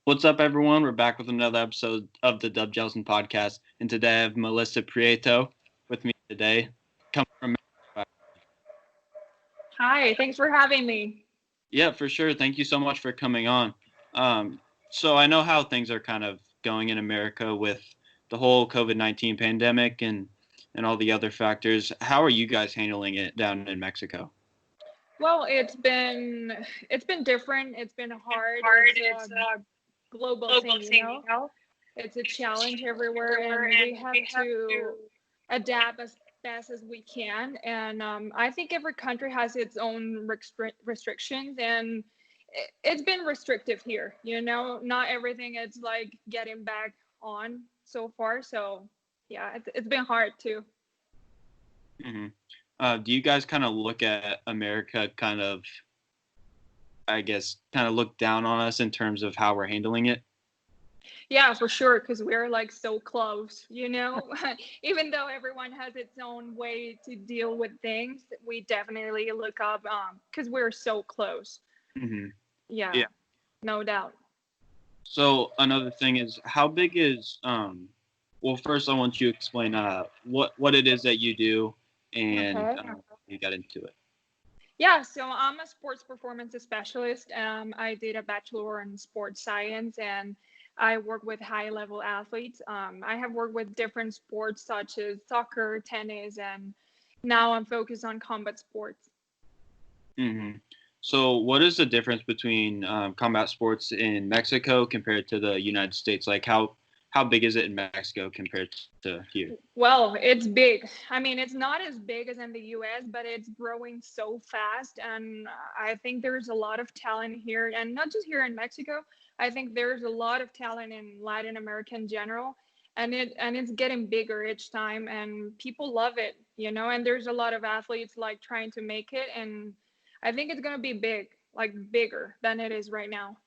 What's up, everyone? We're back with another episode of the Jellison podcast, and today I have Melissa Prieto with me today. Coming from Hi, thanks for having me. Yeah, for sure. Thank you so much for coming on. So I know how things are kind of going in America with the whole COVID-19 pandemic and all the other factors. How are you guys handling it down in Mexico? Well, it's been different. It's been hard. It's a global thing, you know. It's a challenge everywhere, and we have to adapt as best as we can. And I think every country has its own restrictions, and it's been restrictive here. You know, not everything is like getting back on so far. So yeah, it's been hard too. hmm do you guys kind of look at America kind of, I guess, kind of look down on us in terms of how we're handling it? Yeah, for sure, because we're like so close, you know? Even though everyone has its own way to deal with things, we definitely look up because we're so close. hmm Yeah, Yeah. no doubt. So another thing is, how big is well, first I want you to explain what it is that you do and Okay. you got into it. Yeah, so I'm a sports performance specialist. I did a bachelor in sports science and I work with high level athletes. I have worked with different sports such as soccer, tennis, and now I'm focused on combat sports. hmm So what is the difference between combat sports in Mexico compared to the United States? Like how big is it in Mexico compared to here? Well, it's big. I mean, it's not as big as in the US, but it's growing so fast. And I think there's a lot of talent here, and not just here in Mexico. I think there's a lot of talent in Latin America in general. And it's getting bigger each time, and people love it, you know. And there's a lot of athletes like trying to make it, and I think it's gonna be big, like bigger than it is right now.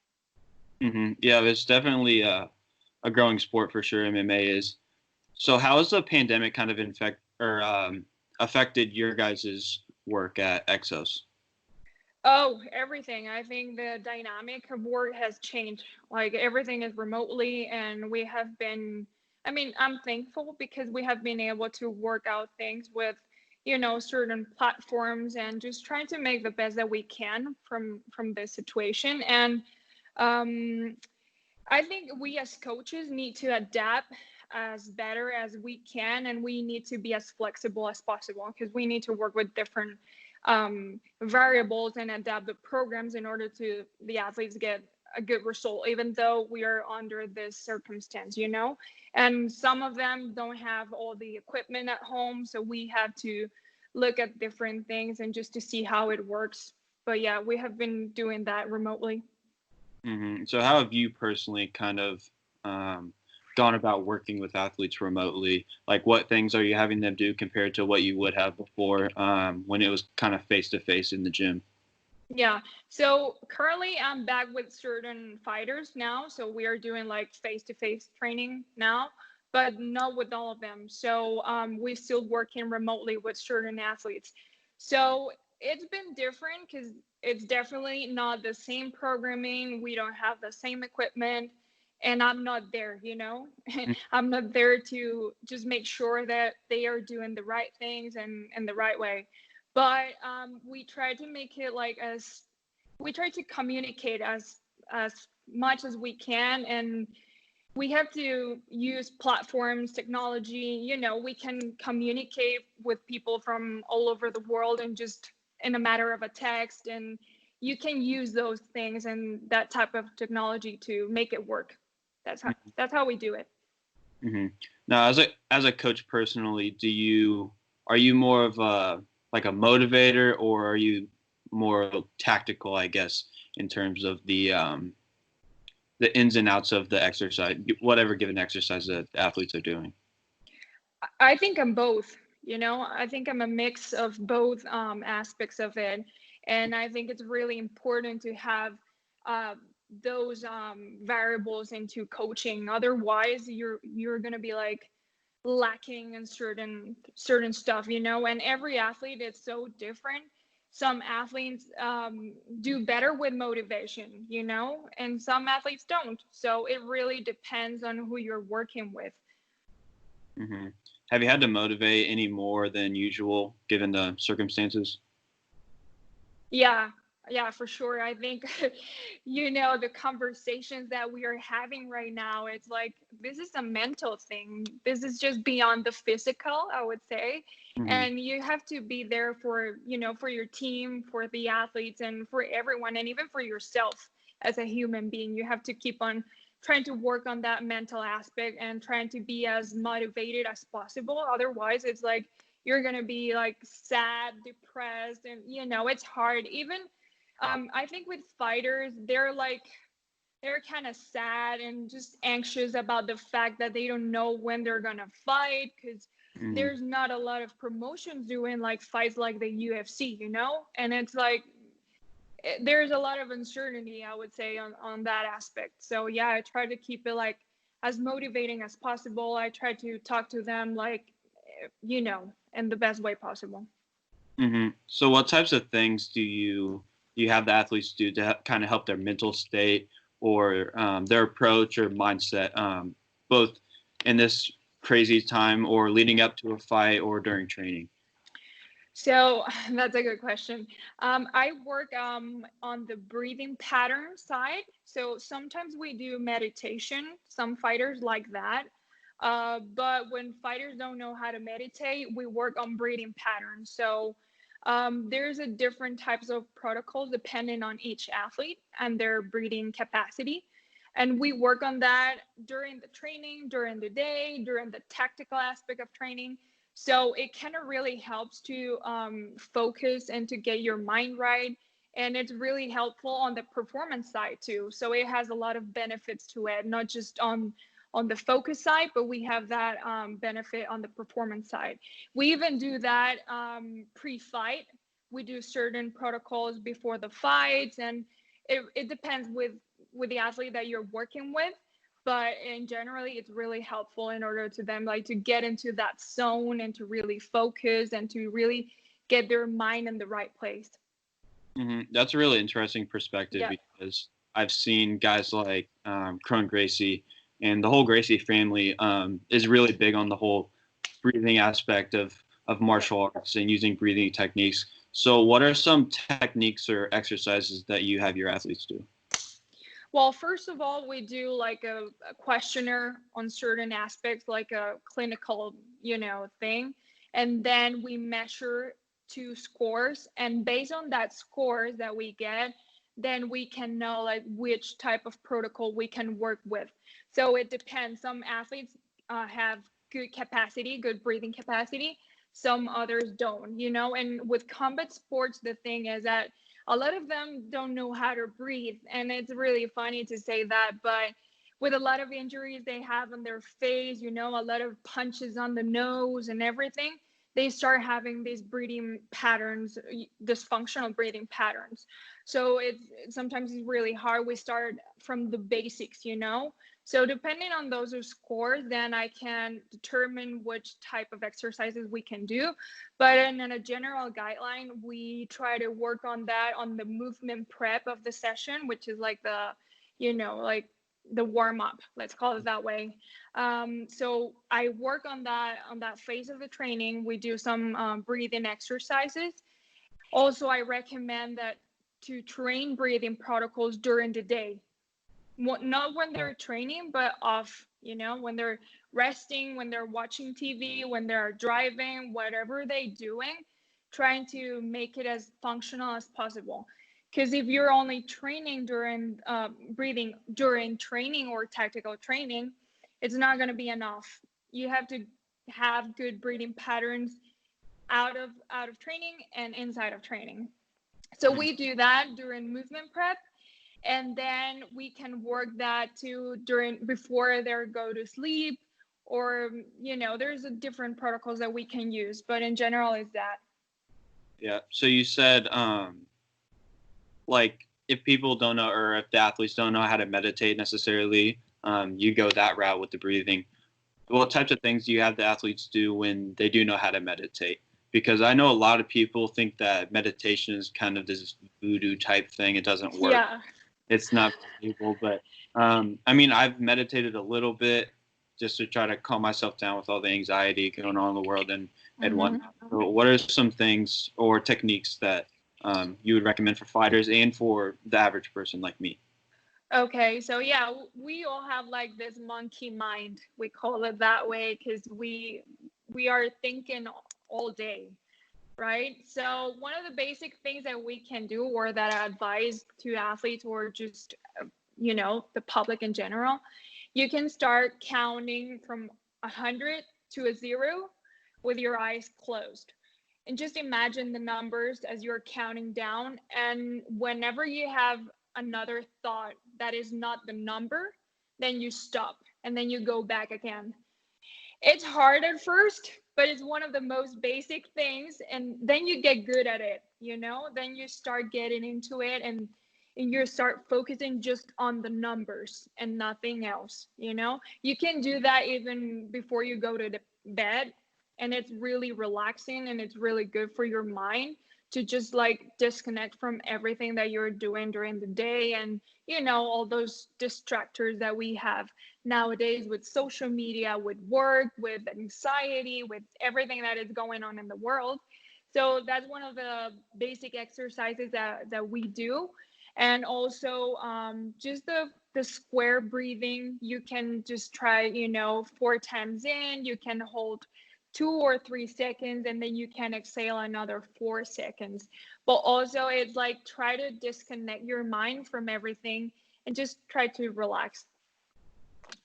Yeah, it's definitely a growing sport for sure. MMA is. So how has the pandemic kind of affected your guys' work at EXOS? Oh, everything. I think the dynamic of work has changed. Like everything is remotely, and we have been, I mean, I'm thankful because we have been able to work out things with, you know, certain platforms and just trying to make the best that we can from this situation. And um, I think we as coaches need to adapt as better as we can, and we need to be as flexible as possible because we need to work with different variables and adapt the programs in order to the athletes get a good result, even though we are under this circumstance, you know. And some of them don't have all the equipment at home, so we have to look at different things and just to see how it works. But yeah, we have been doing that remotely. So how have you personally kind of um, gone about working with athletes remotely? Like what things are you having them do compared to what you would have before when it was kind of face to face in the gym? Yeah. So currently I'm back with certain fighters now. So we are doing like face-to-face training now, but not with all of them. So we're still working remotely with certain athletes. So it's been different because it's definitely not the same programming. We don't have the same equipment. And I'm not there, you know. I'm not there to just make sure that they are doing the right things and the right way, but we try to make it like as we try to communicate as much as we can, and we have to use platforms, technology, you know. We can communicate with people from all over the world and just in a matter of a text, and you can use those things and that type of technology to make it work. That's how we do it. Mm-hmm. Now, as a coach personally, are you more of a like a motivator or are you more tactical? I guess in terms of the ins and outs of the exercise, whatever given exercise that athletes are doing. I think I'm both. You know, I think I'm a mix of both aspects of it, and I think it's really important to have uh, those variables into coaching. Otherwise, you're gonna be like lacking in certain stuff, you know. And every athlete is so different, some athletes do better with motivation, you know, and some athletes don't. So it really depends on who you're working with. Mm-hmm. Have you had to motivate any more than usual given the circumstances? Yeah, yeah, for sure. I think, you know, the conversations that we are having right now, it's like, this is a mental thing. This is just beyond the physical, I would say. Mm-hmm. And you have to be there for, you know, for your team, for the athletes, and for everyone, and even for yourself as a human being. You have to keep on trying to work on that mental aspect and trying to be as motivated as possible. Otherwise, it's like, you're going to be like sad, depressed, and you know, it's hard. Even I think with fighters, they're kind of sad and just anxious about the fact that they don't know when they're going to fight, because Mm-hmm. there's not a lot of promotions doing like fights like the UFC, you know. And it's like there's a lot of uncertainty, I would say, on that aspect. So yeah, I try to keep it like as motivating as possible. I try to talk to them like, you know, in the best way possible. Mm-hmm. So what types of things do you have the athletes do to kind of help their mental state or their approach or mindset, both in this crazy time or leading up to a fight or during training? So that's a good question. I work on the breathing pattern side. So sometimes we do meditation. Some fighters like that. But when fighters don't know how to meditate, we work on breathing patterns. So there's a different types of protocols depending on each athlete and their breathing capacity. And we work on that during the training, during the day, during the tactical aspect of training. So it kind of really helps to focus and to get your mind right. And it's really helpful on the performance side too. So it has a lot of benefits to it, not just on the focus side, but we have that benefit on the performance side. We even do that pre-fight. We do certain protocols before the fights, and it depends with the athlete that you're working with. But in generally, it's really helpful in order to them like to get into that zone and to really focus and to really get their mind in the right place. Mm-hmm. That's a really interesting perspective Yeah. because I've seen guys like Kron Gracie and the whole Gracie family is really big on the whole breathing aspect of martial arts and using breathing techniques. So what are some techniques or exercises that you have your athletes do? Well, first of all, we do like a questionnaire on certain aspects, like a clinical, you know, thing. And then we measure two scores. And based on that scores that we get, then we can know like which type of protocol we can work with. So it depends. Some athletes have good capacity, good breathing capacity. Some others don't, you know. And with combat sports, the thing is that a lot of them don't know how to breathe. And it's really funny to say that, but with a lot of injuries they have on their face, you know, a lot of punches on the nose and everything, they start having these breathing patterns, dysfunctional breathing patterns. So sometimes it's really hard. We start from the basics, you know. So depending on those scores, then I can determine which type of exercises we can do. But in a general guideline, we try to work on that on the movement prep of the session, which is like the, you know, like the warm up, let's call it that way. So I work on that phase of the training. We do some breathing exercises. Also, I recommend that to train breathing protocols during the day, not when they're training, but off, you know, when they're resting, when they're watching TV, when they're driving, whatever they're doing, trying to make it as functional as possible. Because if you're only training during breathing during training or tactical training, it's not going to be enough. You have to have good breathing patterns out of training and inside of training. So we do that during movement prep, and then we can work that too during before they go to sleep, or you know, there's a different protocols that we can use, but in general is that. Yeah. So you said like if people don't know or if the athletes don't know how to meditate necessarily, you go that route with the breathing. What types of things do you have the athletes do when they do know how to meditate? because I know a lot of people think that meditation is kind of this voodoo type thing. It doesn't work. Yeah. It's not valuable, but I mean, I've meditated a little bit just to try to calm myself down with all the anxiety going on in the world and whatnot. So what are some things or techniques that you would recommend for fighters and for the average person like me? Okay, so yeah, we all have like this monkey mind. We call it that way because we are thinking all day, right? So one of the basic things that we can do, or that I advise to athletes or just the public in general, you can start counting from 100 to a 0 with your eyes closed. And just imagine the numbers as you're counting down. And whenever you have another thought that is not the number, then you stop and then you go back again. It's hard at first, but it's one of the most basic things. And then you get good at it, then you start getting into it, and you start focusing just on the numbers and nothing else. You can do that even before you go to the bed, and it's really relaxing and it's really good for your mind to just like disconnect from everything that you're doing during the day, and all those distractors that we have nowadays with social media, with work, with anxiety, with everything that is going on in the world. So that's one of the basic exercises that we do. And also just the square breathing. You can just try 4 times in, you can hold 2 or 3 seconds, and then you can exhale another 4 seconds. But also it's like try to disconnect your mind from everything and just try to relax.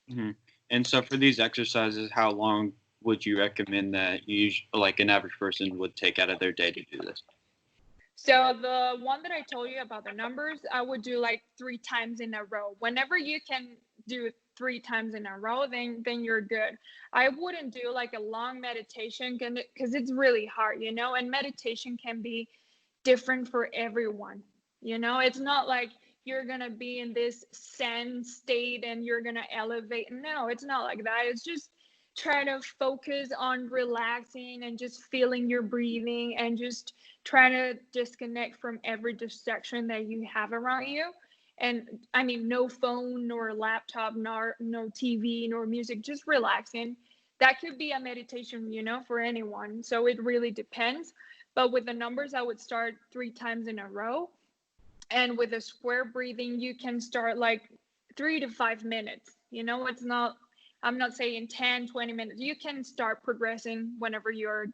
Mm-hmm. And so for these exercises, how long would you recommend that like an average person would take out of their day to do this? So the one that I told you about the numbers, I would do like 3 times in a row. Whenever you can do 3 times in a row, then you're good. I wouldn't do like a long meditation because it's really hard, and meditation can be different for everyone. It's not like you're gonna be in this zen state and you're gonna elevate. No, it's not like that. It's just try to focus on relaxing and just feeling your breathing and just trying to disconnect from every distraction that you have around you. And I mean, no phone, nor laptop, nor no TV, nor music, just relaxing. That could be a meditation, for anyone. So it really depends. But with the numbers, I would start 3 times in a row. And with the square breathing, you can start like 3 to 5 minutes. It's not, I'm not saying 10, 20 minutes. You can start progressing whenever you're,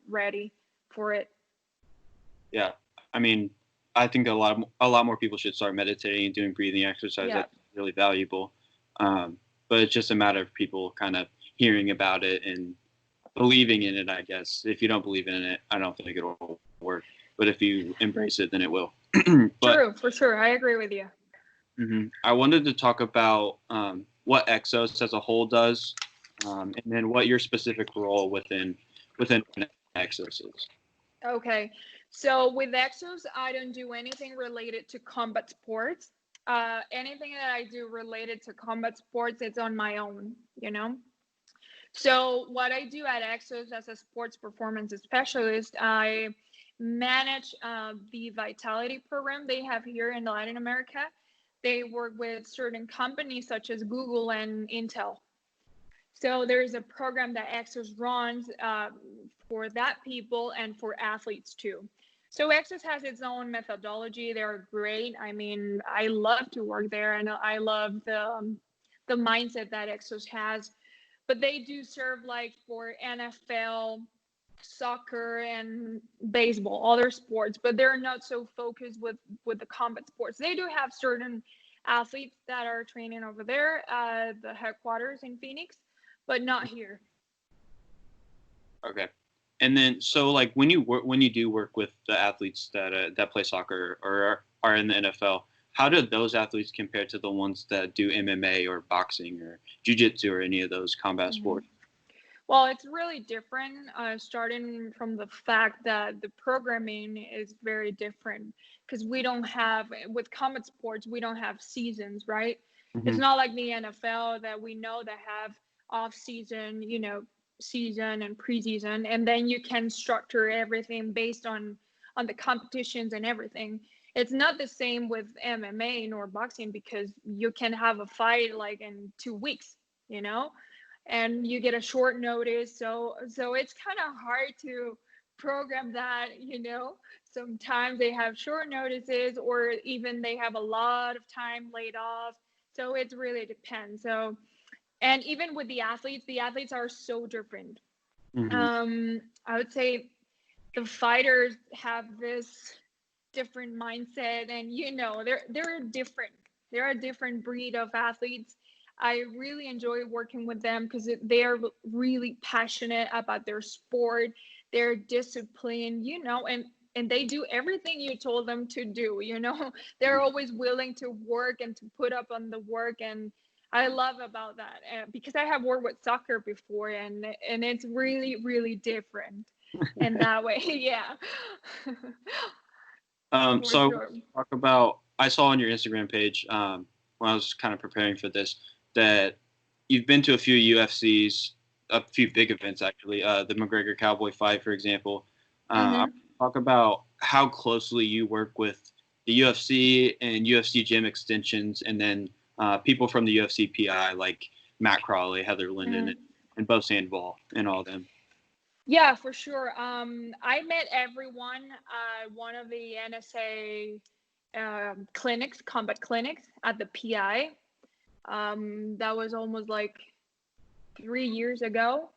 ready for it. Yeah. I mean, I think a lot more people should start meditating and doing breathing exercise. Yeah. That's really valuable. But it's just a matter of people kind of hearing about it and believing in it, I guess. If you don't believe in it, I don't think it'll work. But if you embrace it, then it will. True, for sure. I agree with you. Mm-hmm. I wanted to talk about what EXOS as a whole does, and then what your specific role within EXOS is. Okay. So with EXOS, I don't do anything related to combat sports. Anything that I do related to combat sports, it's on my own, So what I do at EXOS as a sports performance specialist, I manage the vitality program they have here in Latin America. They work with certain companies such as Google and Intel. So there's a program that EXOS runs for that people and for athletes too. So EXOS has its own methodology. They're great. I mean, I love to work there, and I love the mindset that EXOS has. But they do serve like for NFL, soccer, and baseball, other sports, but they're not so focused with the combat sports. They do have certain athletes that are training over there at the headquarters in Phoenix, but not here. Okay. And then, so like when you do work with the athletes that play soccer or are in the NFL, how do those athletes compare to the ones that do MMA or boxing or jiu-jitsu or any of those combat sports? Well, it's really different, starting from the fact that the programming is very different because we don't have, with combat sports, we don't have seasons, right? Mm-hmm. It's not like the NFL that we know that have off season, season and preseason, and then you can structure everything based on the competitions and everything. It's not the same with MMA nor boxing, because you can have a fight like in 2 weeks, you know, and you get a short notice. So it's kind of hard to program that, you know. Sometimes they have short notices, or even they have a lot of time laid off. So it really depends. So, and even with the athletes are so different. I would say the fighters have this different mindset, and you know, they're different. They're a different breed of athletes. I really enjoy working with them because they are really passionate about their sport. They're disciplined, you know, and they do everything you told them to do, you know. They're always willing to work and to put up on the work, and I love about that, because I have worked with soccer before, and it's really, really different in that way. Yeah. For So sure. talk about, I saw on your Instagram page, when I was kind of preparing for this, that you've been to a few UFCs, a few big events actually, the McGregor Cowboy fight, for example. Talk about how closely you work with the UFC and UFC gym extensions, and then people from the UFC PI like Matt Crawley, Heather Linden, and Bo Sandoval, and all of them. Yeah, for sure. I met everyone at one of the NSA clinics, combat clinics at the PI. That was almost like 3 years ago.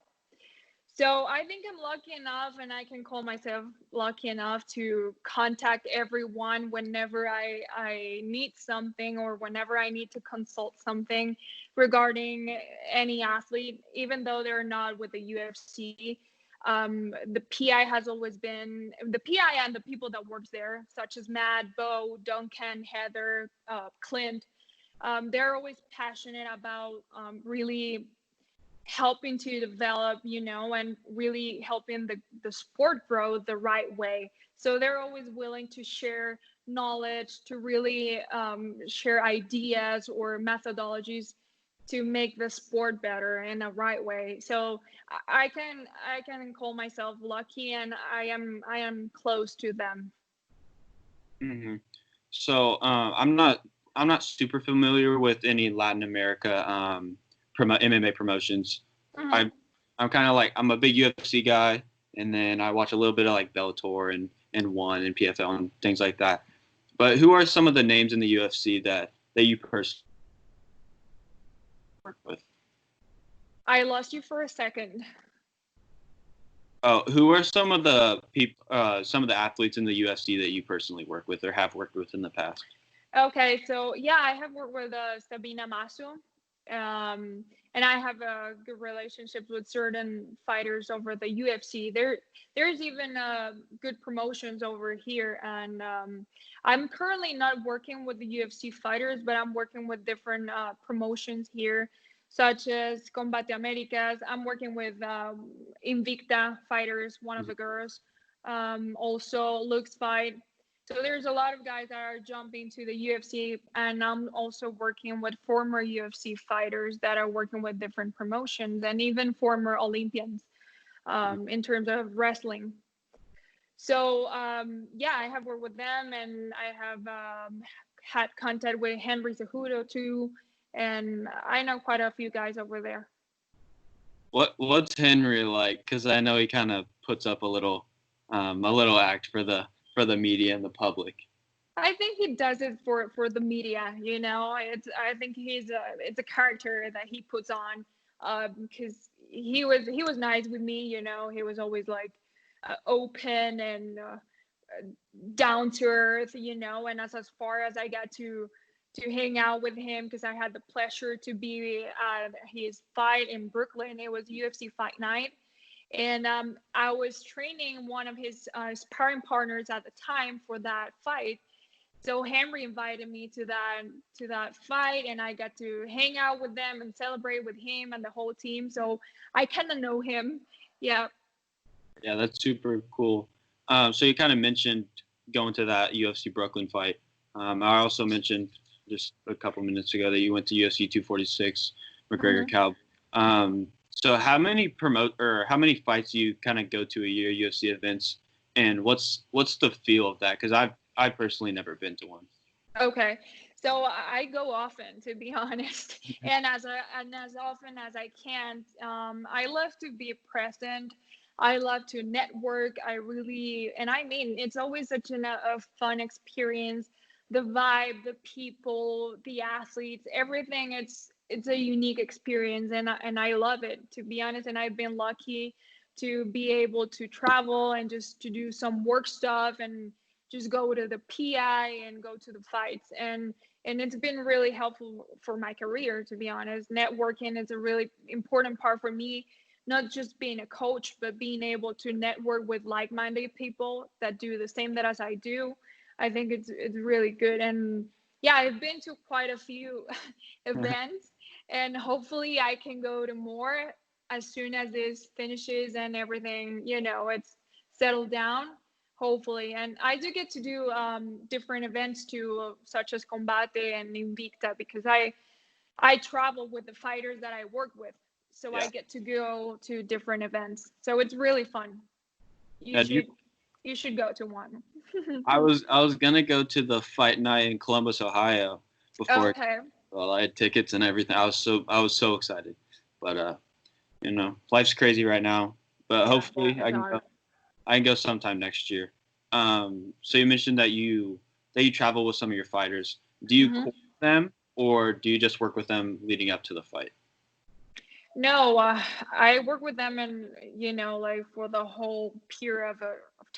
So I think I'm lucky enough, and I can call myself lucky enough to contact everyone whenever I need something, or whenever I need to consult something regarding any athlete, even though they're not with the UFC. The PI has always been the PI, and the people that works there, such as Matt, Bo, Duncan, Heather, Clint. They're always passionate about really helping to develop, you know, and really helping the sport grow the right way. So they're always willing to share knowledge, to really share ideas or methodologies to make the sport better in a right way. So I can call myself lucky, and I am close to them. So I'm not super familiar with any Latin America MMA promotions. I'm kind of like, I'm a big UFC guy, and then I watch a little bit of like Bellator and One and PFL and things like that. But who are some of the names in the UFC that you personally work with? I lost you for a second. Oh, who are some of the some of the athletes in the UFC that you personally work with or have worked with in the past? Okay, so yeah, I have worked with Sabina Masu, and I have a good relationship with certain fighters over the UFC. There's even good promotions over here, and I'm currently not working with the UFC fighters, but I'm working with different promotions here, such as Combate Americas. I'm working with Invicta fighters, one of the girls, also Luke's fight. So there's a lot of guys that are jumping to the UFC, and I'm also working with former UFC fighters that are working with different promotions, and even former Olympians in terms of wrestling. So yeah, I have worked with them, and I have had contact with Henry Cejudo too, and I know quite a few guys over there. What's Henry like? Because I know he kind of puts up a little act for the media and the public. I think he does it for the media, you know. I think it's a character that he puts on, because he was nice with me, you know. He was always like open and down to earth, you know. And as far as I got to hang out with him, because I had the pleasure to be at his fight in Brooklyn. It was UFC Fight Night. And I was training one of his sparring partners at the time for that fight. So Henry invited me to that fight, and I got to hang out with them and celebrate with him and the whole team. So I kind of know him. Yeah. Yeah, that's super cool. So you kind of mentioned going to that UFC Brooklyn fight. I also mentioned just a couple minutes ago that you went to UFC 246, McGregor Cowboy. So how many how many fights do you kind of go to a year, UFC events, and what's the feel of that? Because I've personally never been to one. Okay. So I go often, to be honest, and as often as I can. I love to be present. I love to network. And I mean, it's always such a fun experience. The vibe, the people, the athletes, everything. It's a unique experience, and I love it, to be honest. And I've been lucky to be able to travel and just to do some work stuff and just go to the PI and go to the fights, and it's been really helpful for my career, to be honest. Networking is a really important part for me, not just being a coach, but being able to network with like-minded people that do the same that as I do. I think it's really good. And yeah, I've been to quite a few events, and hopefully I can go to more as soon as this finishes and everything, it's settled down, hopefully. And I do get to do different events too, such as Combate and Invicta, because I travel with the fighters that I work with, so I Yeah. get to go to different events. So it's really fun. You Yeah, should you should go to one. I was gonna go to the fight night in Columbus, Ohio, before Okay. well, I had tickets and everything. I was so excited, but life's crazy right now. But Yeah, hopefully it's hard. I can go sometime next year. So you mentioned that you travel with some of your fighters. Do you Hmm. court them or do you just work with them leading up to the fight? No, I work with them, and like for the whole period of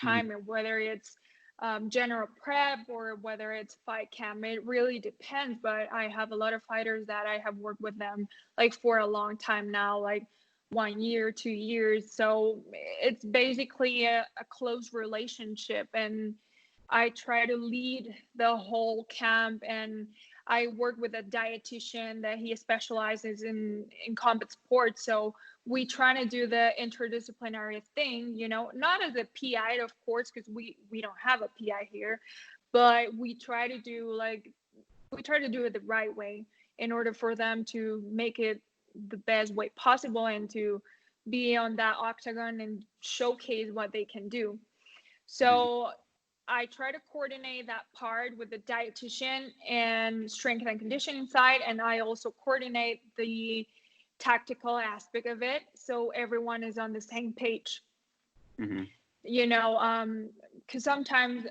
Hmm. time, and whether it's general prep or whether it's fight camp, it really depends. But I have a lot of fighters that I have worked with them like for a long time now, like 1 year, 2 years. So it's basically a close relationship, and I try to lead the whole camp, and I work with a dietitian that he specializes in combat sports. So we try to do the interdisciplinary thing, not as a PI, of course, because we don't have a PI here, but we try to do it the right way in order for them to make it the best way possible and to be on that octagon and showcase what they can do. So I try to coordinate that part with the dietitian and strength and conditioning side, and I also coordinate the tactical aspect of it, so everyone is on the same page. Hmm. Because sometimes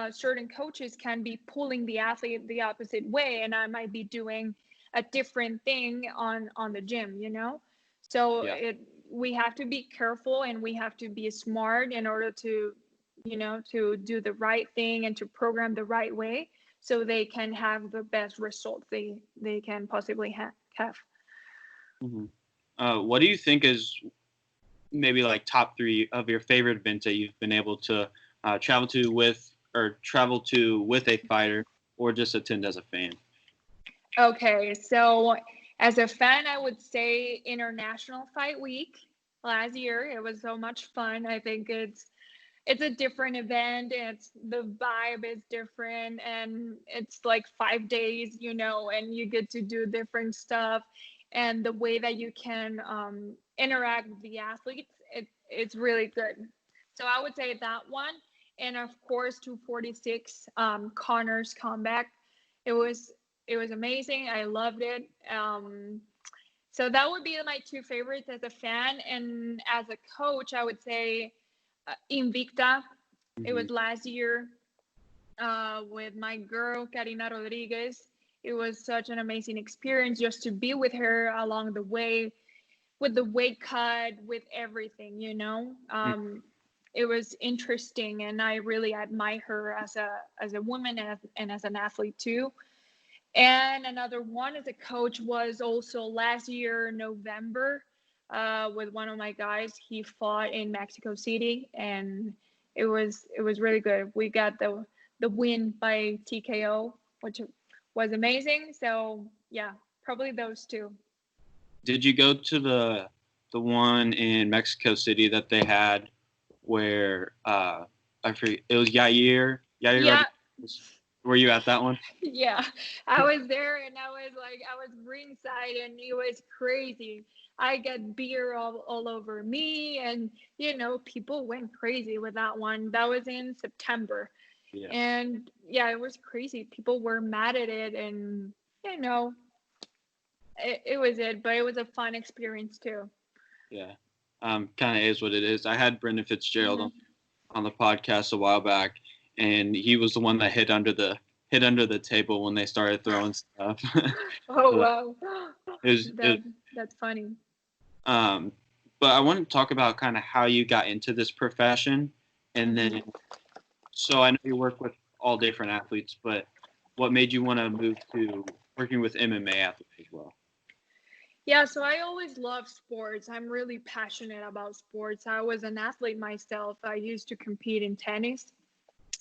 certain coaches can be pulling the athlete the opposite way, and I might be doing a different thing on the gym. So Yeah. we have to be careful and we have to be smart in order to to do the right thing and to program the right way, so they can have the best results they can possibly have. Hmm. What do you think is maybe like top three of your favorite events that you've been able to travel to with a fighter or just attend as a fan? Okay, so as a fan, I would say International Fight Week last year. It was so much fun. I think it's a different event. It's the vibe is different, and it's like 5 days, and you get to do different stuff, and the way that you can interact with the athletes, it's really good. So I would say that one, and of course 246 Connor's comeback. It was it was amazing. I loved it. So that would be my two favorites as a fan, and as a coach, I would say Invicta. It Hmm. was last year with my girl Karina Rodriguez. It was such an amazing experience just to be with her along the way, with the weight cut, with everything. It was interesting, and I really admire her as a woman and as an athlete too. And another one as a coach was also last year, November, with one of my guys. He fought in Mexico City, and it was really good. We got the win by TKO, which was amazing. So yeah, probably those two. Did you go to the one in Mexico City that they had where I forget it was Yair Yeah, Rodriguez? Were you at that one? Yeah, I was there and I was ringside and it was crazy. I got beer all over me and, people went crazy with that one. That was in September. Yeah. And yeah, it was crazy. People were mad at it and, you know, it was but it was a fun experience too. Yeah. Kind of is what it is. I had Brendan Fitzgerald Mhm. on the podcast a while back, and he was the one that hit under the table when they started throwing stuff. Oh, So wow. it That's funny. um, but I want to talk about kind of how you got into this profession, and Mhm. then so I know you work with all different athletes, but what made you want to move to working with MMA athletes as well? Yeah, so I always loved sports. I'm really passionate about sports. I was an athlete myself. I used to compete in tennis.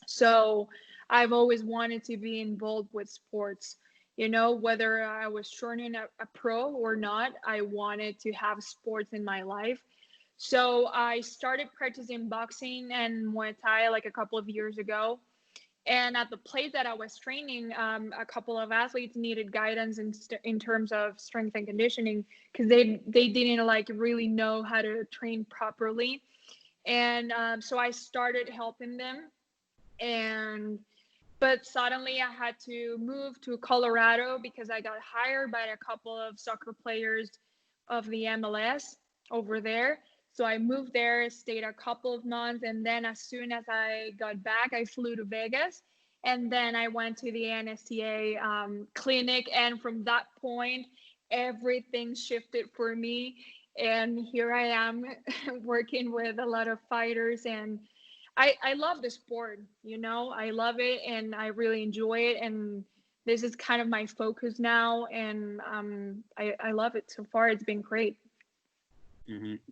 So I've always wanted to be involved with sports. Whether I was turning a pro or not, I wanted to have sports in my life. So I started practicing boxing and Muay Thai like a couple of years ago. And at the place that I was training, a couple of athletes needed guidance in terms of strength and conditioning because they didn't like really know how to train properly. And so I started helping them. And but suddenly I had to move to Colorado because I got hired by a couple of soccer players of the MLS over there. So I moved there, stayed a couple of months, and then as soon as I got back, I flew to Vegas. And then I went to the NSCA clinic. And from that point, everything shifted for me. And here I am working with a lot of fighters and I love the sport, I love it and I really enjoy it. And this is kind of my focus now. And I love it so far. It's been great.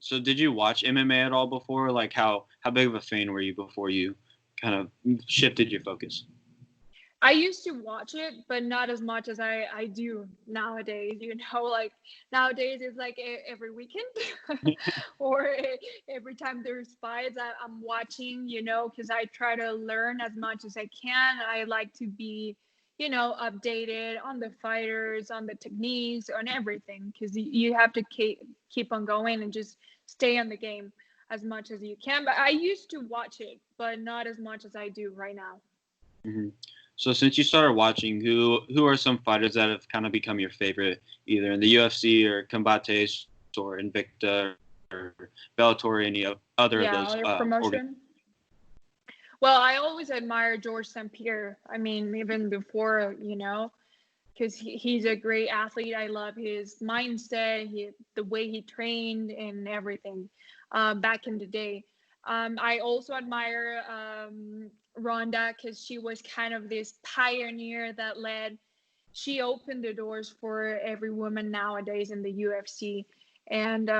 So did you watch MMA at all before? Like how big of a fan were you before you kind of shifted your focus? I used to watch it, but not as much as I do nowadays. Like nowadays it's like every weekend or every time there's fights, I'm watching, because I try to learn as much as I can. I like to be, updated on the fighters, on the techniques, on everything, because you have to keep on going and just stay on the game as much as you can. But I used to watch it, but not as much as I do right now. hmm So since you started watching, who are some fighters that have kind of become your favorite, either in the UFC or Combates or Invicta or Bellator, or any other of Yeah, those other organizations? promotion. Well, I always admire George St. Pierre. I mean, even before, because he's a great athlete. I love his mindset, the way he trained, and everything back in the day. I also admire Rhonda because she was kind of this pioneer that she opened the doors for every woman nowadays in the UFC. And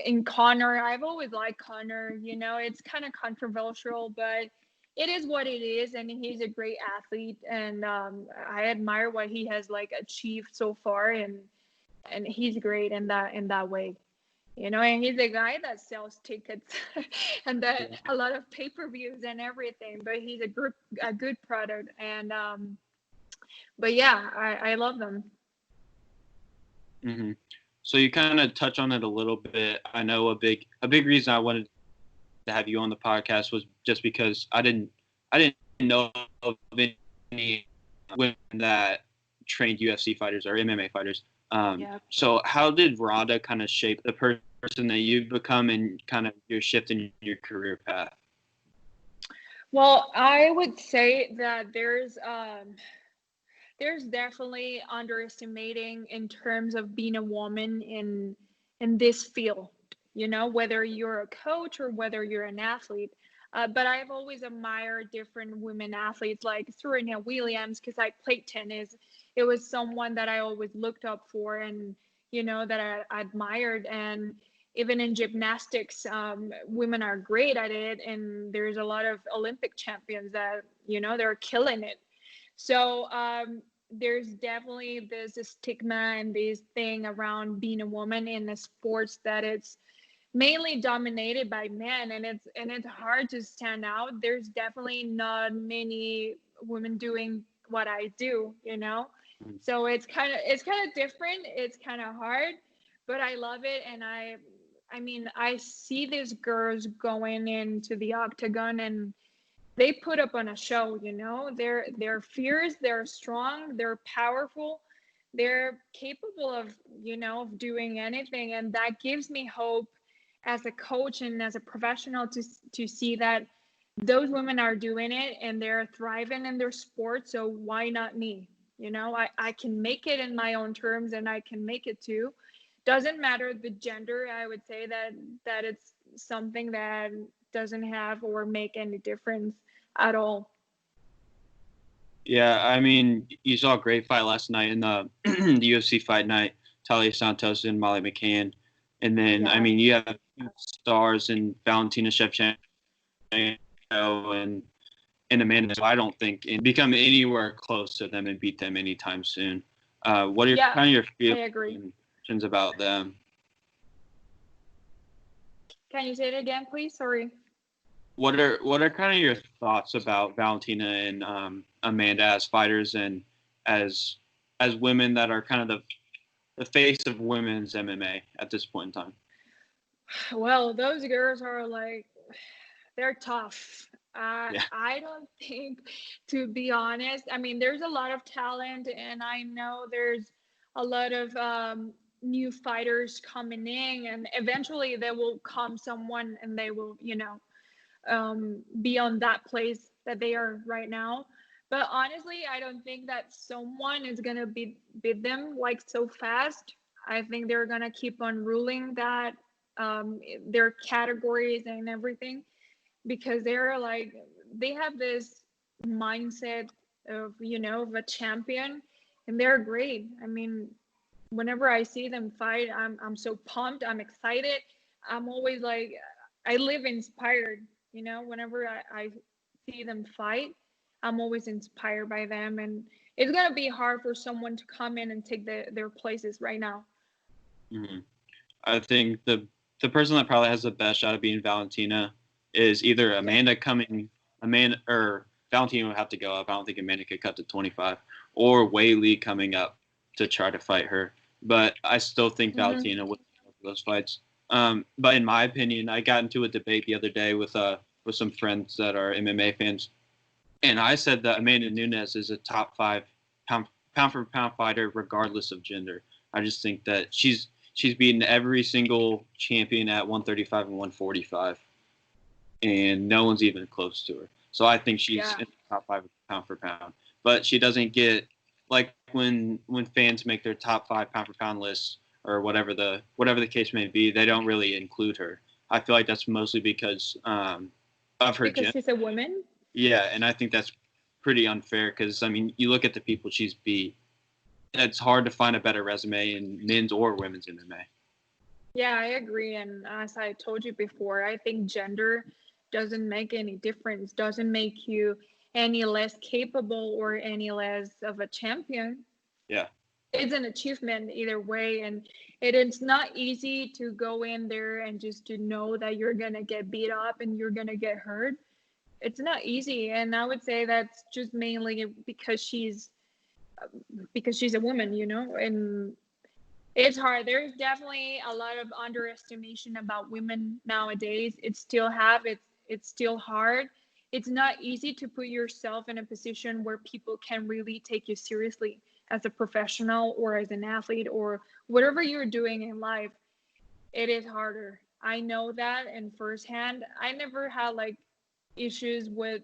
in Connor, I've always liked Connor. It's kind of controversial, but it is what it is, and he's a great athlete. And I admire what he has like achieved so far, and he's great in that way. And he's a guy that sells tickets and Yeah. a lot of pay-per-views and everything. But he's a good product, and but yeah, I love them. hmm So you kind of touch on it a little bit. I know a big reason I wanted to have you on the podcast was just because I didn't know of any women that trained UFC fighters or MMA fighters. Yeah. So how did Rhonda kind of shape the person that you've become and kind of your shift in your career path? Well, I would say that there's definitely underestimating in terms of being a woman in this field, whether you're a coach or whether you're an athlete. But I've always admired different women athletes like Serena Williams because I played tennis. It was someone that I always looked up for and that I admired. And even in gymnastics, women are great at it, and there's a lot of Olympic champions that they're killing it. So there's definitely this stigma and this thing around being a woman in the sports that it's mainly dominated by men, and it's hard to stand out. There's definitely not many women doing what I do, Mm. So it's kind of different. It's kind of hard, but I love it. And I mean, I see these girls going into the octagon and they put up on a show, they're fierce, they're strong, they're powerful, they're capable of, of doing anything. And that gives me hope as a coach and as a professional to see that those women are doing it and they're thriving in their sport. So why not me? I can make it in my own terms, and I can make it too. Doesn't matter the gender. I would say that it's something that doesn't have or make any difference at all. Yeah, I mean, you saw a great fight last night in the the UFC Fight Night, Talia Santos and Molly McCann. And then, I Yeah. mean, you have stars in Valentina Shevchenko and Amanda. So I don't think and become anywhere close to them and beat them anytime soon. What are Yeah, kind of your I agree. feelings about them? Can you say it again, please? Sorry. What are kind of your thoughts about Valentina and Amanda as fighters and as women that are kind of the face of women's MMA at this point in time? Well, those girls are like, they're tough. Yeah. I don't think, to be honest, I mean, there's a lot of talent, and I know there's a lot of new fighters coming in, and eventually there will come someone and they will, be on that place that they are right now. But honestly, I don't think that someone is gonna beat them like so fast. I think they're gonna keep on ruling that their categories and everything, because they're like, they have this mindset of, of a champion, and they're great. I mean, whenever I see them fight, I'm so pumped, I'm excited. I'm always like, I live inspired, whenever I see them fight, I'm always inspired by them. And it's gonna be hard for someone to come in and take their places right now. Mm-hmm. I think the person that probably has the best shot of beating Valentina is either Amanda or Valentina would have to go up. I don't think Amanda could cut to 25, or Wei Lee coming up to try to fight her. But I still think Valentina would win those fights. But in my opinion, I got into a debate the other day with some friends that are MMA fans, and I said that Amanda Nunes is a top 5 pound for pound fighter regardless of gender. I just think that she's beaten every single champion at 135 and 145, and no one's even close to her. So I think she's in the top 5 pound for pound. But she doesn't get, like, when fans make their top 5 pound for pound lists or whatever the case may be, they don't really include her. I feel like that's mostly because of her Because gym. she's a woman. Yeah, and I think that's pretty unfair because, I mean, you look at the people she's beat. It's hard to find a better resume in men's or women's MMA. Yeah, I agree. And as I told you before, I think gender doesn't make any difference, doesn't make you any less capable or any less of a champion. Yeah. It's an achievement either way. And it's not easy to go in there and just to know that you're going to get beat up and you're going to get hurt. It's not easy. And I would say that's just mainly because she's a woman, and it's hard. There's definitely a lot of underestimation about women nowadays. It's still hard. It's not easy to put yourself in a position where people can really take you seriously as a professional or as an athlete or whatever you're doing in life. It is harder. I know that, and firsthand, I never had like issues with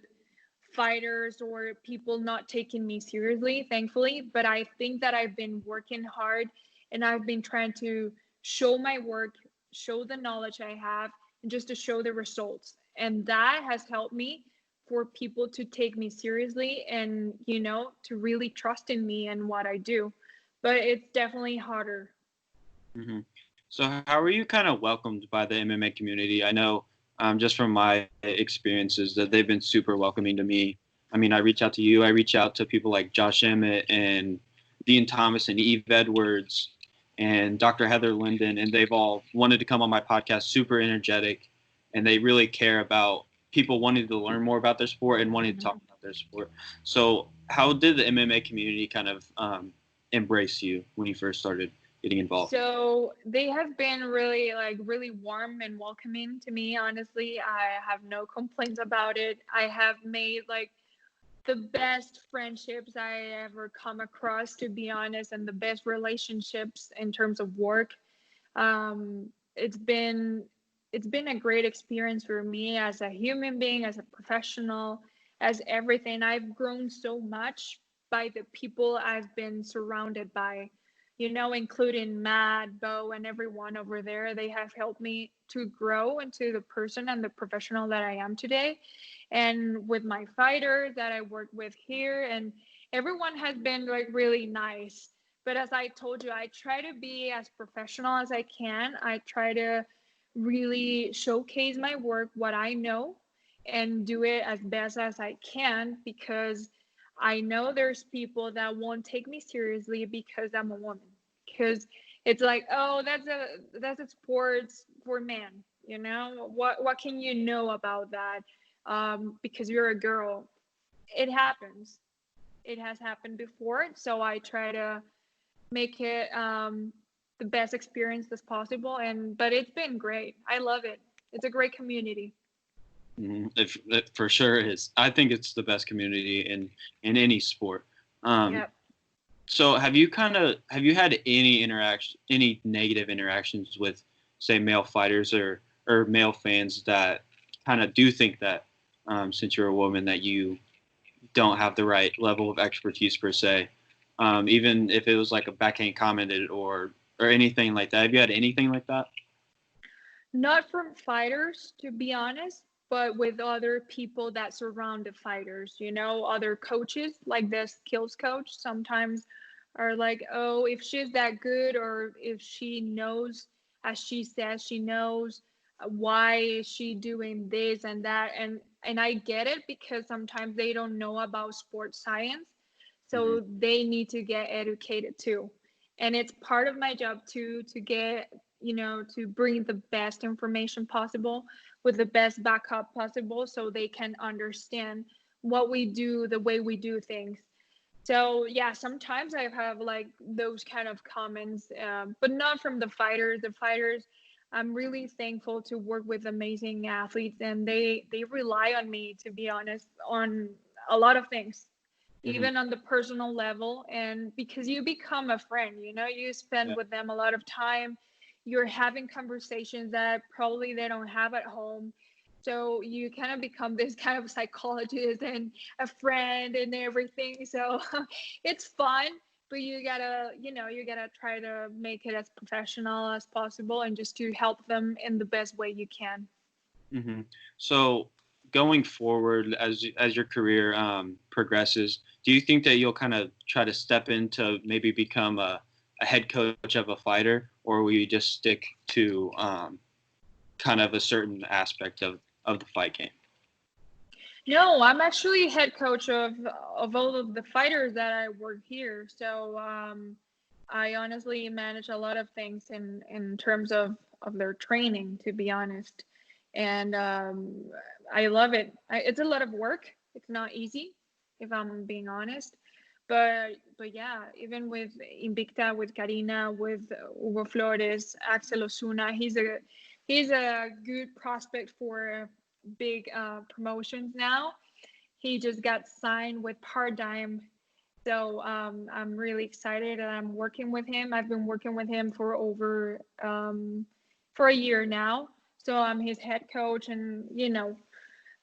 fighters or people not taking me seriously, thankfully. But I think that I've been working hard, and I've been trying to show my work, show the knowledge I have, and just to show the results. And that has helped me for people to take me seriously and, to really trust in me and what I do. But it's definitely harder. Mm-hmm. So how were you kind of welcomed by the MMA community? I know just from my experiences that they've been super welcoming to me. I mean, I reach out to you. I reach out to people like Josh Emmett and Dean Thomas and Eve Edwards and Dr. Heather Linden, and they've all wanted to come on my podcast, super energetic, and they really care about people wanting to learn more about their sport and wanting to talk about their sport. So how did the MMA community kind of embrace you when you first started getting involved? So they have been really really warm and welcoming to me. Honestly, I have no complaints about it. I have made like the best friendships I ever come across, to be honest, and the best relationships in terms of work. Um, it's been it's been a great experience for me as a human being, as a professional, as everything. I've grown so much by the people I've been surrounded by, including Matt, Bo, and everyone over there. They have helped me to grow into the person and the professional that I am today. And with my fighter that I work with here, and everyone has been like really nice. But as I told you, I try to be as professional as I can. I try to really showcase my work, what I know, and do it as best as I can, because I know there's people that won't take me seriously because I'm a woman. Because it's like, oh, that's a sports for men. What can you know about that? Because you're a girl. It happens. It has happened before, so I try to make it the best experience as possible. But it's been great. I love it. It's a great community. It for sure is. I think it's the best community in any sport. Yep. So have you had any negative interactions with, say, male fighters or male fans that kind of do think that since you're a woman that you don't have the right level of expertise per se, even if it was like a backhand commented or anything like that? Have you had anything like that? Not from fighters, to be honest, but with other people that surround the fighters, other coaches, like the skills coach sometimes are like, oh, if she's that good, or if she knows, as she says, she knows, why is she doing this and that? And I get it, because sometimes they don't know about sports science. Mm-hmm. So they need to get educated too. And it's part of my job too, to get, to bring the best information possible with the best backup possible, so they can understand what we do, the way we do things. So yeah, sometimes I have like those kind of comments, but not from the fighters. The fighters, I'm really thankful to work with amazing athletes, and they rely on me, to be honest, on a lot of things, Mm-hmm. even on the personal level. And because you become a friend, you spend Yeah. with them a lot of time, you're having conversations that probably they don't have at home. So you kind of become this kind of psychologist and a friend and everything. So it's fun, but you gotta try to make it as professional as possible, and just to help them in the best way you can. Mm-hmm. So going forward, as your career progresses, do you think that you'll kind of try to step into maybe become a head coach of a fighter, or will you just stick to kind of a certain aspect of the fight game? No, I'm actually head coach of all of the fighters that I work here. So I honestly manage a lot of things in terms of their training, to be honest. And I love it. It's a lot of work. It's not easy, if I'm being honest. But yeah, even with Invicta, with Karina, with Hugo Flores, Axel Osuna, he's a good prospect for big promotions now. He just got signed with Paradigm. So I'm really excited, and I'm working with him. I've been working with him for over for a year now. So I'm his head coach, and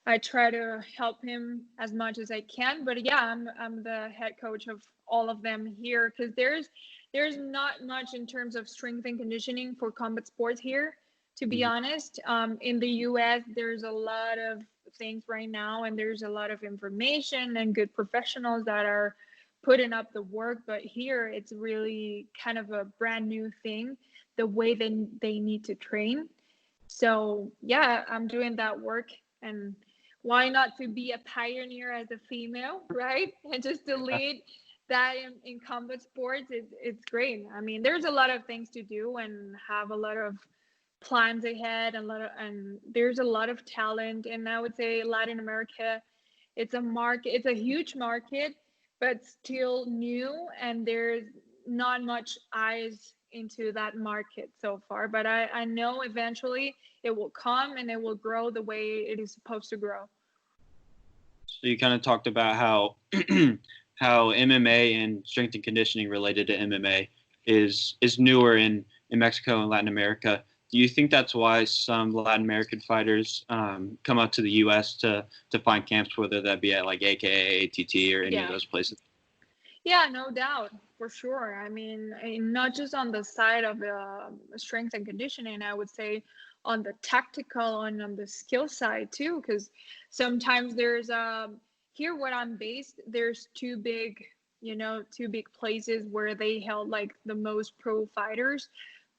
I try to help him as much as I can. But yeah, I'm the head coach of all of them here, because there's not much in terms of strength and conditioning for combat sports here, to be Mm-hmm. honest. In the US, there's a lot of things right now, and there's a lot of information and good professionals that are putting up the work. But here, it's really kind of a brand new thing, the way they need to train. So yeah, I'm doing that work. And why not to be a pioneer as a female, right? And just to lead that in combat sports, it's great. I mean, there's a lot of things to do, and have a lot of plans ahead, and there's a lot of talent. And I would say Latin America it's a market, it's a huge market, but still new, and there's not much eyes into that market so far. But I know eventually it will come and it will grow the way it is supposed to grow. So you kind of talked about how how MMA and strength and conditioning related to MMA is newer in Mexico and Latin America. Do you think that's why some Latin American fighters come out to the U.S. to find camps, whether that be at like AKA, ATT, or any of those places? Yeah, no doubt, for sure. I mean, not just on the side of strength and conditioning, I would say on the tactical and on the skill side too, because sometimes there's here where I'm based, there's two big places where they held like the most pro fighters,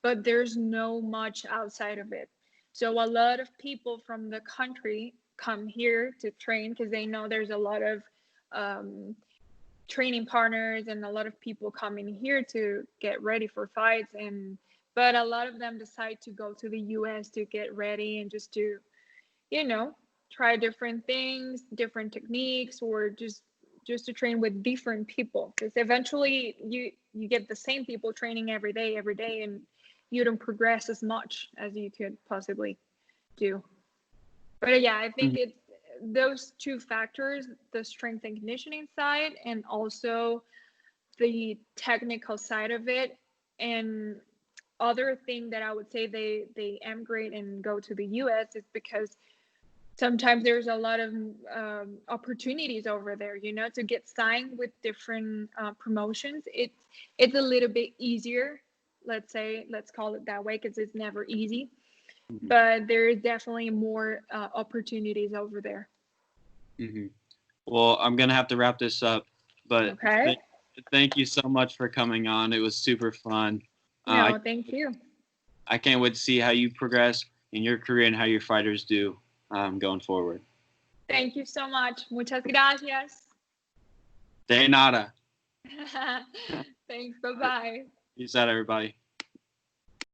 but there's no much outside of it. So a lot of people from the country come here to train because they know there's a lot of training partners and a lot of people coming here to get ready for fights. But a lot of them decide to go to the US to get ready and just to, try different things, different techniques, or just to train with different people, because eventually you get the same people training every day, and you don't progress as much as you could possibly do. But yeah, I think it's those two factors, the strength and conditioning side and also the technical side of it. And other thing that I would say they emigrate and go to the US is because sometimes there's a lot of opportunities over there, to get signed with different promotions. It's a little bit easier, let's call it that way, because it's never easy. But there is definitely more opportunities over there. Well, I'm going to have to wrap this up, but thank you so much for coming on. It was super fun. No, thank you. I can't wait to see how you progress in your career and how your fighters do going forward. Thank you so much. Muchas gracias. De nada. Thanks. Bye-bye. Peace out, everybody.